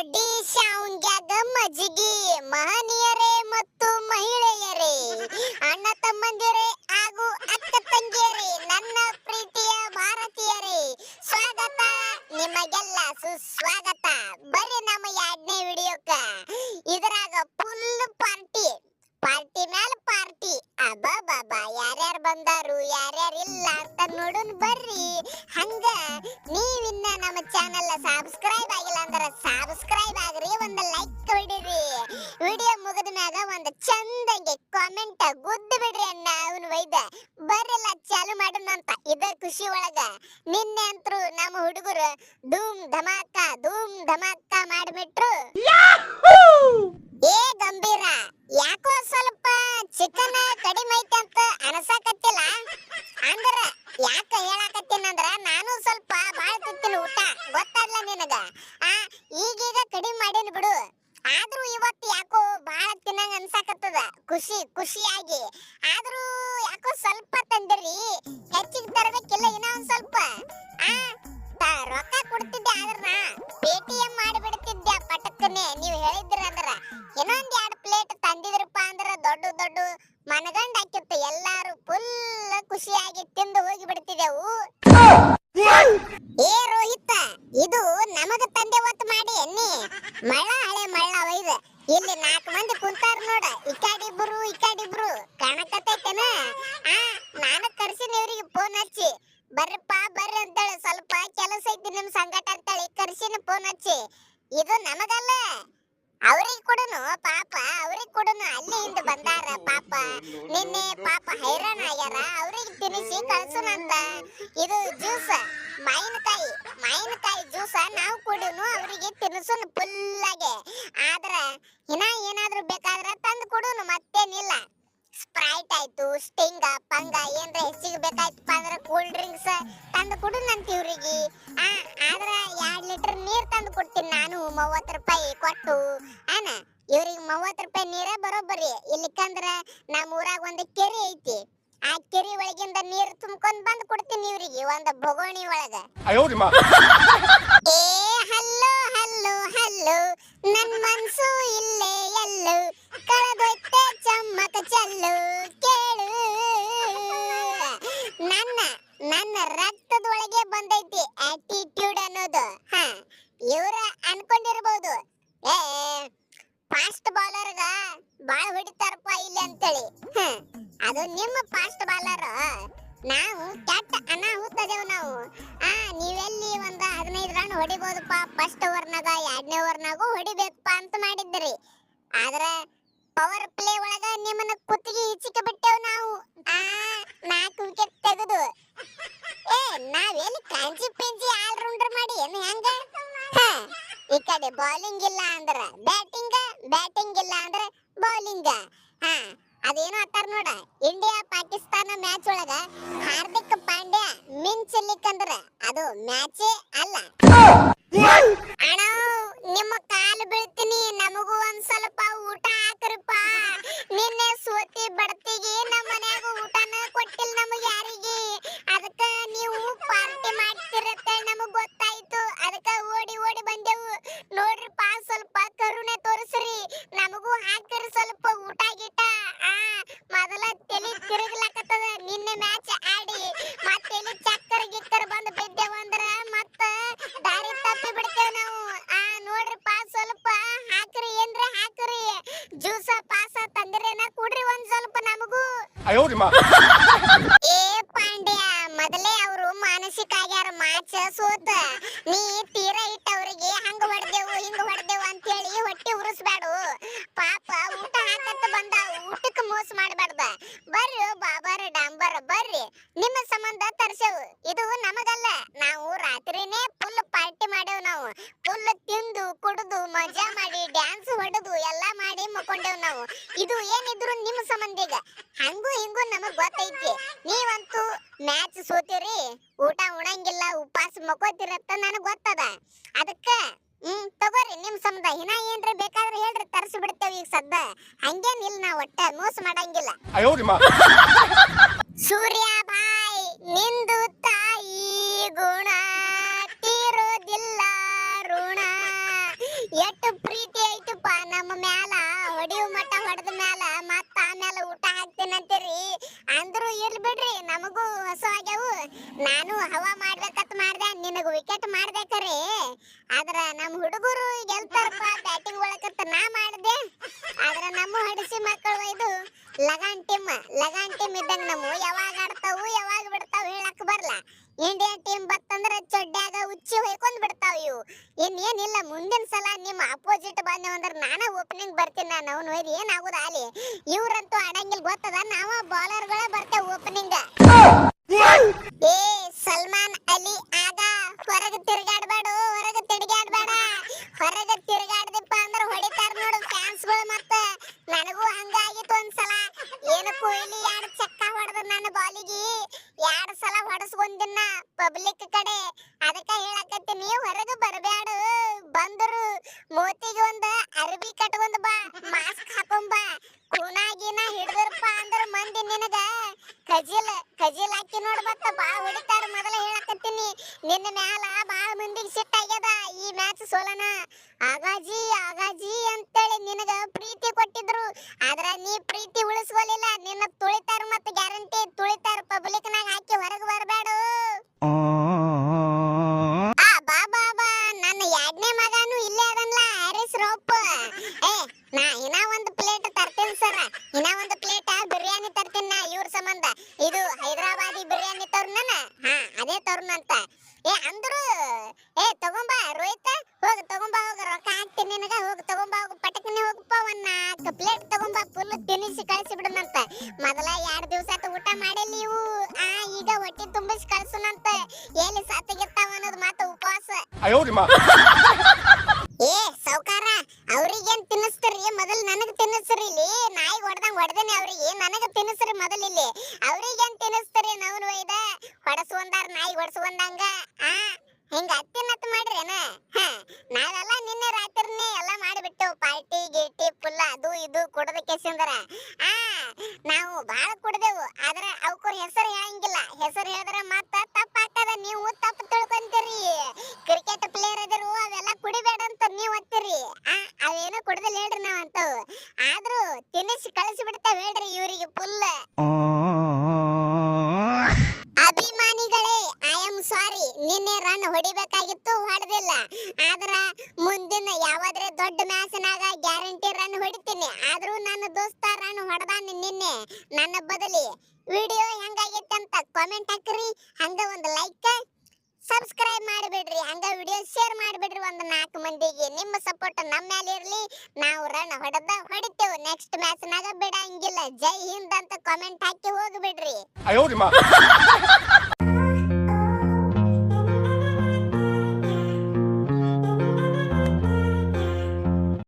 ಕಡ್ಡಿ ಶಾವ್ಗ್ಯಾದ ಮಜ್ಜಿಗೆ ಮಹನೀಯರೇ ಮತ್ತು ಮಹಿಳೆಯರೇ, ಅಣ್ಣ ತಮ್ಮಂದಿರೇ ಹಾಗೂ ಅಕ್ಕ ತಂಗಿಯರೇ, ನನ್ನ ಪ್ರೀತಿಯ ಭಾರತೀಯರೇ, ಸ್ವಾಗತ, ನಿಮಗೆಲ್ಲ ಸುಸ್ವಾಗತ. ಬರ್ರಿ ನಮ್ಮ 2ನೇ ವಿಡಿಯೋಕ್ಕ. ಇದ್ರಾಗ ಫುಲ್ ಪಾರ್ಟಿ ಮ್ಯಾಲ ಪಾರ್ಟಿ. ಅಬ್ಬಬ್ಬಬ್ಬ, ಯಾರ್ಯಾರು ಬಂದಾರು ಯಾರ್ಯಾರು ಇಲ್ಲ ಅಂತ ನೋಡೋಣ ಬರ್ರಿ. ಹಂಗ ನೀವಿನ್ನ ನಮ್ಮ ಚಾನೆಲ್ ಸಬ್ಸ್ಕ್ರೈಬ್ ಆಗಿಲ್ಲ ಅಂದ್ರೆ ಸಬ್ಸ್ಕ್ರೈಬ್ ಆಗ್ರಿ, ಒಂದು ಲೈಕ್ ಹೊಡಿರಿ. ವಿಡಿಯೋ ಮುಗಿದ ಮ್ಯಾಗ ಒಂದು ಚಂದಂಗೆ ಕಾಮೆಂಟ್ ಗುದ್ದು ಬಿಡ್ರಿ ಅಣ್ಣ ಅವನು ವೈದ. ಬರ್ರೆಲ್ಲ ಚಾಲು ಮಾಡೋಣ ಅಂತ ಇದ ಖುಷಿ ಒಳಗ. ನಿನ್ನೆ ಅಂತರೂ ನಮ್ಮ ಹುಡುಗರು ಧೂಮ್ ಧಮಾಕ ಮಾಡಿಬಿಟ್ರು. ಏ ಗಂಭೀರ, ಯಾಕೋ ಸ್ವಲ್ಪ ಚಿಕನ್ ಕಡಿಮೆ ಐತೆ ಅಂತ ಅನಸಾಕತ್ತಿಲ್ಲ. ಅಂದ್ರ ಯಾಕ ಹೇಳಾಕತ್ತೀನಂದ್ರ ನಾನು ಸ್ವಲ್ಪ ಬಾಳ ತಿಂತೀನಿ ಊಟ, ಗೊತ್ತಲ್ಲ ನಿನಗ. ಈಗೀಗ ಕಡಿಮೆ ಮಾಡೇನಿ ಬಿಡು. ಆದ್ರೂ ಇವತ್ತು ಯಾಕೋ ಬಾಳ ತಿನ್ನಂಗ ಅನ್ಸಾಕತ್ತದ, ಖುಷಿಯಾಗಿ. ಆದ್ರೂ ಯಾಕೋ ಸ್ವಲ್ಪ ತಂದಿರಿ, ಹೆಚ್ಚಿಗೆ ತರಬೇಕಿಲ್ಲ ಇನ್ನ ಒಂದ್ ಸ್ವಲ್ಪ. ರೊಕ್ಕ ಕೊಡ್ತಿದ್ದೆ ಆದ್ರ ನಾ ಪೇಟಿಎಂ ಮಾಡಿಬಿಡ್ತಿದ್ದೆ ಪಟಕ್ಕನೆ. ನೀವು ಹೇಳಿದ್ರಿ ಅಂದ್ರ ಇನ್ನೊಂದ್ 2 ಪ್ಲೇಟ್ ತಂದಿದ್ರಪ್ಪ ಅಂದ್ರ ದೊಡ್ಡ ಮನಗಂಡ ಹಾಕಿತ್ತು. ಎಲ್ಲಾರು ಫುಲ್ ಖುಷಿಯಾಗಿ ತಿಂದು ಹೋಗಿ ಬಿಡ್ತಿದ್ದೆವು. ಏ ರೋಹಿತ, ಇದು ನಮಗ ತಂದೆ ಹೊತ್ತು ಮಾಡಿ ಎನ್ನಿ ಹಳೆ ಮಳ್ಳ ಒಯ್ದ. ಇಲ್ಲಿ 4 ಮಂದಿ ಕುಂತಾರ ನೋಡ, ಈ ಕಡಿಬ್ರು ಕಾಣಕತ್ತೈತೇನ? ನಾನು ಕರ್ಸಿನಿ ಇವ್ರಿಗೆ ಫೋನ್ ಹಚ್ಚಿ, ಬರ್ರಪ್ಪ ಬರ್ರಿ ಅಂತೇಳಿ, ಸ್ವಲ್ಪ ಕೆಲಸ ಐತಿ ನಿಮ್ ಸಂಗಟ ಅಂತೇಳಿ ಕರ್ಸಿನಿ ಫೋನ್ ಹಚ್ಚಿ. ಇದು ನಮಗಲ್ಲ, ಅವ್ರಿಗೆ ಕೊಡನು ಪಾಪ, ಅವ್ರಿಗೆ ಕೊಡನು. ಅಲ್ಲಿಂದ ಬಂದಾರ ಪಾಪ, ನಿನ್ನೆ ಪಾಪ ಹೈರಾಣ ಆಗ್ಯಾರ, ಅವ್ರಿಗೆ ತಿನ್ನಿಸಿ ಕಳ್ಸುನಂತ. ಇದು ಜ್ಯೂಸ್, ಮಾವಿನಕಾಯಿ ಜ್ಯೂಸ ನಾವು ಕೊಡುನು, ಅವರಿಗೆ ತಿನ್ನಿಸುನು ಫುಲ್ಲಾಗೆ. ಆದ್ರ ಇನ್ನ ಏನಾದ್ರೂ ಬೇಕಾದ್ರೆ ತಂದು ಕೊಡುನು, ಮತ್ತೇನಿಲ್ಲ. ಸ್ಪ್ರೈಟ್ ಆಯ್ತು, ಸ್ಟಿಂಗ ಪಂಗ ಏನ್ರ ಹೆಚ್ಚಿಗೆ ಬೇಕಾಯ್ತಪ್ಪ ಅಂದ್ರೆ ಕೂಲ್ ಡ್ರಿಂಕ್ಸ್ ತಂದು ಕೊಡುನಂತ ಇವ್ರಿಗೆ. ಆದ್ರ 2 ಲೀಟರ್ ನೀರ್ ತಂದು ಕೊಡ್ತೀನಿ ನಾನು, 30 ರೂಪಾಯಿ ಕೊಟ್ಟು. ಇವ್ರಿಗೆ 30 ರೂಪಾಯಿ ನೀರೇ ಬರೋಬ್ಬರಿ. ಇಲ್ಲಿಕಂದ್ರ ನಮ್ಮ ಊರಾಗ ಒಂದು ಕೆರೆ ಐತಿ, ಆ ಕೆರೆ ಒಳಗಿಂದ ನೀರು ತುಂಬ್ಕೊಂಡ್ ಬಂದು ಕೊಡ್ತೀನಿ ಇವ್ರಿಗೆ ಒಂದು ಬೊಗೋಣಿ ಒಳಗ. ಏ ಹಲ್ಲು ನನ್ ಮನ್ಸು ಇಲ್ಲೇ ಎಲ್ಲು, ಕಳೆದೊಯ್ತೆ ಚಮ್ಮಕ ಚಲ್ಲು, ಕೇಳು. ನನ್ನ ರಕ್ತದೊಳಗೆ ಬಂದೈತಿ ಆಟಿಟ್ಯೂಡ್ ಅನ್ನೋದು. ಇವ್ರ ಅನ್ಕೊಂಡಿರ್ಬೋದು, ಫಾಸ್ಟ್ ಬಾಲರ್ಗ ಬಾಳ ಹೊಡಿತಾರಪ್ಪ ಇಲ್ಲಿ ಅಂತೇಳಿ. ಅದು ನಿಮ್ಮ ಫಾಸ್ಟ್ ಬಾಲರ್, ನಾವು ಕೆಟ್ಟ ಅನಾಹುತದೇವ್ ನಾವು. ನೀವೆಲ್ಲಿ ಒಂದು 15 ರನ್ ಹೊಡಿಬೋದಪ್ಪ ಫಸ್ಟ್ ಓವರ್ನಾಗ, 2ನೇ ಓವರ್ನಾಗೂ ಹೊಡಿಬೇಕಪ್ಪ ಅಂತ ಮಾಡಿದ್ರಿ. ಆದ್ರ ಪವರ್ ಪ್ಲೇ ಒಳಗ ನಿಮ್ಮನ್ನ ಕುತ್ತಿಗೆ ಈಚಿಕೆ ಬಿಟ್ಟೆವು ನಾವು. 4 ವಿಕೆಟ್ ತೆಗೆದು. ನಾವೆಲ್ಲಿ ಕಾಂಜಿ ಪಿಂಜಿ ಆಲ್ರೌಂಡರ್ ಮಾಡಿ ಏನು ಹೆಂಗ? ಈ ಕಡೆ ಬೌಲಿಂಗ್ ಇಲ್ಲ ಅಂದ್ರ ಬ್ಯಾಟಿಂಗ್ ಇಲ್ಲ ಅಂದ್ರೆ ಬೌಲಿಂಗ್. ಅದೇನೋ ಅಂತಾರ ನೋಡ, ಇಂಡಿಯಾ ಪಾಕಿಸ್ತಾನ ಮ್ಯಾಚ್ ಒಳಗ ಹಾರ್ದಿಕ್ ಪಾಂಡ್ಯ ಮಿಂಚಲಿಕ್ಕಂದ್ರ ಅದು ಮ್ಯಾಚೇ ಅಲ್ಲ. ಅಣ್ಣ, ನಿಮ್ಮ ಕಾಲು ಬೀಳ್ತೀನಿ, ನಮಗೂ ಒಂದ್ ಸ್ವಲ್ಪ ಊಟ ಹಾಕ್ರಪ್ಪ. ನಿನ್ನೆ ಸೋತಿ ಬಡ್ತಿಗೆ ನಮ್ಮ ಮನ್ಯಾಗ ಊಟನ ಕೊಟ್ಟಿಲ್ಲ ನಮಗೆ ಯಾರಿಗೆ. ಅದಕ್ಕ ನೀವು ಪಾರ್ಟಿ ಮಾಡ್ತಿರತ್ತ ನಮಗ್ ಗೊತ್ತಾಯ್ತು, ಅದಕ್ಕ ಓಡಿ ಬಂದೆವು. ನೋಡ್ರಿಪ್ಪ, ಸ್ವಲ್ಪ ಕರುಣೆ ತೋರಿಸ್ರಿ, ನಮಗೂ ಹಾಕ್ತಿರಿ ಸ್ವಲ್ಪ ಊಟ ಗೀಟ. ಮೊದಲ ತಲೆ ತಿರುಗ್ಲಾಕತ್ತದ, ನಿನ್ನೆ ಮ್ಯಾಚ್ ಆಡಿ ಮತ್ತೆ ಚಕ್ಕರ್ ಬಂದು ಬಿದ್ದೆವಂದ್ರ ಮತ್ತ ದಾರಿ ತಪ್ಪಿ ಬಿಡ್ತೇವೆ ನಾವು. ನೋಡ್ರಿಪ್ಪ, ಸ್ವಲ್ಪ ಹಾಕ್ರಿ, ಏನ್ರ ಹಾಕ್ರಿ. ಜ್ಯೂಸ ಪಾಸ ತಂದ್ರೇನ ಕೊಡ್ರಿ ಒಂದ್ ಸ್ವಲ್ಪ ನಮಗೂ. ಏ ಪಾಂಡ್ಯ, ಮೊದಲೇ ಅವರು ಮಾನಸಿಕ ಆಗ್ಯಾರ ಮ್ಯಾಚ್ ಸೋತ. ನೀ ತೀರಾ ಇಟ್ಟವ್ರಿಗೆ ಹಂಗ ಹೊಡೆದೆವು ಹಿಂಗ ಹೊಡೆದೆವು ಅಂತ ಹೇಳಿ ಹೊಟ್ಟೆ ಉರಿಸ್ಬೇಡು. ಪಾಪ ಊಟ ಹಾಕತ್ತ ಬಂದ, ಊಟಕ್ಕೆ ಮೋಸ ಮಾಡಬಾರ್ದ. ಬರ್ರಿ ಬಾಬಾರ ಡಾಂಬರ್, ಬರ್ರಿ, ನಿಮ್ಮ ಸಂಬಂಧ ತರ್ಸೆವು. ಇದು ನಮಗಲ್ಲ, ನಾವು ರಾತ್ರಿನೇ ಫುಲ್ ಪಾರ್ಟಿ ಮಾಡೇವು. ನಾವು ಫುಲ್ ತಿಂದು ಕುಡಿದು ಮಜಾ ಮಾಡಿ ಡ್ಯಾನ್ಸ್ ಹೊಡೆದು ಎಲ್ಲ ಮಾಡಿ ಮಕ್ಕೊಂಡೇವು ನಾವು. ಇದು ಏನಿದ್ರು ನಿಮ್ಮ ಸಂಬಂಧಿಗ. ಹಂಗೂ ಹಿಂಗೂ ನಮಗ್ ಗೊತ್ತೈತಿ. ನೀವಂತೂ ಮ್ಯಾಚ್ ಸೋತಿರಿ, ಊಟ ಉಣಂಗಿಲ್ಲ, ಉಪವಾಸ ಮಕ್ಕೋತಿರತ್ತ ನನಗ್ ಗೊತ್ತದ. ಅದಕ್ಕ ತಗೋರಿ ನಿಮ್ ಸಂಬಂಧ. ಇನ್ನ ಏನ್ರ ಬೇಕಾದ್ರೆ ಹೇಳ್ರಿ, ತರ್ಸಿ ಬಿಡ್ತೇವೆ ಈಗ ಸದ್ದ. ಹಂಗೇನಿಲ್ಲ, ನಾ ಒಟ್ಟ ಮೋಸ ಮಾಡಂಗಿಲ್ಲ. ಸೂರ್ಯ ಭಾಯ್, ನಿಂದು ತಾಯಿ ಗುಣ ತೀರೋದಿಲ್ಲ ಋಣ. ಎಷ್ಟು ಪ್ರೀತಿ ಐತಪ್ಪ ನಮ್ಮ ಮ್ಯಾಲ ಹೊಡಿಯು ಮಟ್ಟ ಹೊಡೆದ ಮ್ಯಾಲ ಮತ್ತ ಆಮೇಲೆ ಊಟ ಹಾಕ್ತೀನಂತೀರಿ ಅಂದ್ರು ಇರ್ಲಿ ಬಿಡ್ರಿ ನಮಗೂ ಹೊಸ ಆಗ್ಯಾವು ನಾನು ಹವಾ ಮಾಡ್ಬೇಕಂತ ಮಾಡ್ದೆ ನಿನಗ ವಿಕೆಟ್ ಮಾಡ್ದೆ ಖರೆ ಆದ್ರ ನಮ್ಮ ಹುಡುಗರು ಗೆಲ್ತಾರಪ್ಪ ಬ್ಯಾಟಿಂಗ್ ಒಳಕಂತ ನಾ ಮಾಡ್ದೆ ಆದ್ರ ನಮ್ಮ ಹಡಿಸಿ ಮಕ್ಕಳು ಇದು ಲಗಾನ್ ಟೀಮ್ ಇದ್ದಂಗ ನಮ್ಮ ಯಾವಾಗ ಆಡ್ತಾವು ಯಾವಾಗ ಬಿಡ್ತಾವು ಹೇಳಕ್ ಬರ್ಲ ಇಂಡಿಯಾ ಟೀಮ್ ಬತ್ತಂದ್ರ ಚಡ್ಡ್ಯಾಗ ಉಚ್ಚಿ ಹೊಯ್ಕೊಂಡ್ ಬಿಡ್ತಾವ ಇವು ಏನಿಲ್ಲ ಮುಂದಿನ ಸಲ ನಿಮ್ಮ ಅಪೋಸಿಟ್ ಬಂದೇವ ಅಂದ್ರ ನಾನ ಓಪನಿಂಗ್ ಬರ್ತೀನಿ ನಾನು ಅವ್ನು ಒಯ್ದು ಏನಾಗುದ ಆಲಿ ಇವ್ರಂತೂ ಆಡಂಗಿಲ್ ಗೊತ್ತದ ನಾವ ಬೌಲರ್ಗಳ ಬರ್ತೇವೆ ಓಪನಿಂಗ್ ಏ ಸಲ್ಮಾನ್ ಅಲಿ ಆಗ ಹೊರಗೆ ತಿರುಗಾಡ್ಬೇಡ ಹೊರಗೆ ತಿರುಗಾಡ್ದಪ್ಪ ಅಂದ್ರ ಹೊಡಿತಾರ ನೋಡು ಫ್ಯಾನ್ಸ್ಗಳು ಮತ್ತ ನನಗೂ ಹಂಗಾಗಿತ್ತು ಒಂದ್ಸಲ ಏನು ಕೊಹ್ಲಿ 2 ಚಕ್ಕ ಹೊಡೆದ ನನ್ನ ಬಾಲಿಗೆ 2 ಸಲ ಹೊಡೆಸ್ಕೊಂದಿನ ಪಬ್ಲಿಕ್ ಕಡೆ ಅದಕ್ಕ ಹೇಳಕತ್ತೀನಿ ಹೊರಗೆ ಬರಬೇಡ ಬಂದರು ಮೋತಿಗೆ ಒಂದ ಅರ್ಬಿ ಕಟ್ಕೊಂಡ್ ಬಾ ಮಾಸ್ಕ್ ಹಾಕೊಂಡ್ ಬಾ ಕೂನಾಗಿನ ಹಿಡಿದ್ರಪ್ಪ ಅಂದ್ರ ಮಂದಿ ನಿನಗ ಕಜಿಲ್ ಹಾಕಿ ನೋಡ್ಬತ್ತ ಬಾ ಹೊಡಿತಾರ ಮೊದಲ ಹೇಳಕತ್ತೀನಿ ನಿನ್ನ ಮ್ಯಾಲ ಬಾಳ ಮಂದಿಗೆ ಸಿಟ್ಟಾಗ್ಯದ ಈ ಮ್ಯಾಚ್ ಸೋಲನ ಆಗಾಜಿ ಅಂತೇಳಿ ನಿನಗ ಪ್ರೀತಿ ಕೊಟ್ಟಿದ್ರು ಆದ್ರ ನೀ ಪ್ರೀತಿ ಉಳಿಸ್ಕೊಲಿಲ್ಲ ನಿನ್ನ ತುಳಿತಾರ ಮತ್ತೆ ಗ್ಯಾರಂಟಿ ತುಳಿತಾರ ಪಬ್ಲಿಕ್ ನಾಗ ಹಾಕಿ ಹೊರಗೆ ಬರಬೇಡ ಬಾ ನನ್ನ 2ನೇ ಮಗನು ಇಲ್ಲೇ ಅದನ್ಲ ಹರೀಶ್ ರೋಪ್ ನಾ ಇನ್ನ ಒಂದು ಪ್ಲೇಟ್ ತರ್ತೀನಿ ಸರ್ ಇನ್ನ ಒಂದು ಪ್ಲೇಟ್ ಬಿರಿಯಾನಿ ತರ್ತೀನಿ ಇವ್ರ ಸಂಬಂಧ ಇದು ಹೈದರಾಬಾದಿ ಬಿರಿಯಾನಿ ತರ್ನನ ಅದೇ ತರ್ನಂತ ಅಂದ್ರು ತಗೊಂಬಾ ರೋಹಿತ್ ಹೋಗ್ ತಗೊಂಬಾ ಹೋಗ ರೊಕ್ಕ ಹಾಕ್ತೀನಿ ನಿನಗ ಹೋಗ್ ತಗೊಂಬಾ ಹೋಗ ಪಟಕನೆ ಹೋಗಪ್ಪ 4 ಪ್ಲೇಟ್ ತಗೊಂಬಾ ಫುಲ್ ತಿನ್ನಿಸಿ ಕಳಿಸಿ ಬಿಡನಂತ ಮೊದಲ 2 ದಿವಸ ಆತ ಊಟ ಮಾಡಿಲ್ಲ ಇವು ಈಗ ಹೊಟ್ಟೆ ತುಂಬಿಸಿ ಕಳ್ಸುನಂತ ಎಲ್ಲಿ ಸಾತಿಗಿರ್ತಾವ ಅನ್ನೋದು ಮಾತು ಉಪವಾಸ ಏ ಸೌಕಾರ ಅವ್ರಿಗೇನ್ ತಿನ್ನಿಸ್ತೀರಿ ಮೊದಲು ನನಗ ತಿನ್ನಿಸ್ರಿ ಇಲ್ಲಿ ನಾಯಿಗೆ ಹೊಡೆದೇನೆ ಅವ್ರಿಗೆ ನನಗ ತಿನ್ನಿಸ್ರಿ ಮೊದಲು ಇಲ್ಲಿ ಅವ್ರಿಗೇನ್ ತಿನ್ನಿಸ್ತೀರಿ ನಾವು ಒಯ್ದ ಹೊಡಸ್ಕೊಂಡಾರ ನಾಯಿ ಹೊಡಸ್ಕೊಂಡಂಗ ಹಿಂಗ ಅತ್ತಿನತ್ ಮಾಡ್ರೇನ ನಾವೆಲ್ಲ ನಿನ್ನೆ ರಾತ್ರಿನೇ ಎಲ್ಲ ಮಾಡಿಬಿಟ್ಟೆವು ಪಾರ್ಟಿ ಗೀಟಿ ಫುಲ್ ಅದು ಇದು ಕುಡದ ಕೆಸಿಂದರ ನಾವು ಬಹಳ ಕುಡ್ದೆವು ಆದ್ರ ಅವಕ್ಕೂರ್ ಹೆಸರು ಹೇಳಂಗಿಲ್ಲ ಹೆಸರು ಹೇಳಿದ್ರೆ ಮತ್ತ ತಪ್ಪಾಗ್ತದ ನೀವು ತಪ್ಪು ತಿಳ್ಕೊಂತೀರಿ ಕ್ರಿಕೆಟ್ ಪ್ಲೇಯರ್ ಅದರು ಅವೆಲ್ಲ ಕುಡಿಬೇಡ ಅಂತ ನೀವು ಅಂತೀರಿ ಅವೇನು ಕುಡ್ದಲ್ ಹೇಳ್ರಿ ನಾವಂತವು ಆದ್ರೂ ತಿನ್ನಿಸಿ ಕಳಿಸಿ ಬಿಡ್ತಾವ ಹೇಳ್ರಿ ಇವ್ರಿಗೆ ಫುಲ್ ಅಭಿಮಾನಿಗಳೇ ಐ ಆಮ್ ಸಾರಿ ನಿನ್ನೆ ರನ್ ಹೊಡಿಬೇಕಾಗಿತ್ತು ಹೊಡೆದಿಲ್ಲ ಆದ್ರ ಮುಂದಿನ ಯಾವಾದ್ರೆ ದೊಡ್ಡ ಮ್ಯಾಚ್ನಾಗ ಗ್ಯಾರಂಟಿ ರನ್ ಹೊಡಿತೀನಿ ಆದ್ರೂ ನನ್ನ ದೋಸ್ತ ರನ್ ಹೊಡೆದಾನ ನಿನ್ನೆ ನನ್ನ ಬದಲಿ ವಿಡಿಯೋ ಹೆಂಗಾಗೈತೆ ಅಂತ ಕಾಮೆಂಟ್ ಹಾಕ್ರಿ ಹಂಗ ಒಂದು ಲೈಕ್ ಸಬ್ಸ್ಕ್ರೈಬ್ ಮಾಡಿಬಿಡ್ರಿ ಹಂಗ ವಿಡಿಯೋ ಶೇರ್ ಮಾಡಿಬಿಡ್ರಿ ಒಂದು 4 ಮಂದಿಗೆ ನಿಮ್ಮ ಸಪೋರ್ಟ್ ನಮ್ಮ ಮೇಲೆ ಇರ್ಲಿ ನಾವು ರನ್ ಹೊಡಿತೇವೆ ನೆಕ್ಸ್ಟ್ ಮ್ಯಾಚ್ನಾಗ ಬಿಡಂಗಿಲ್ಲ ಜೈ ಹಿಂದ್ ಅಂತ ಕಾಮೆಂಟ್ ಹಾಕಿ ಹೋಗ್ಬಿಡ್ರಿ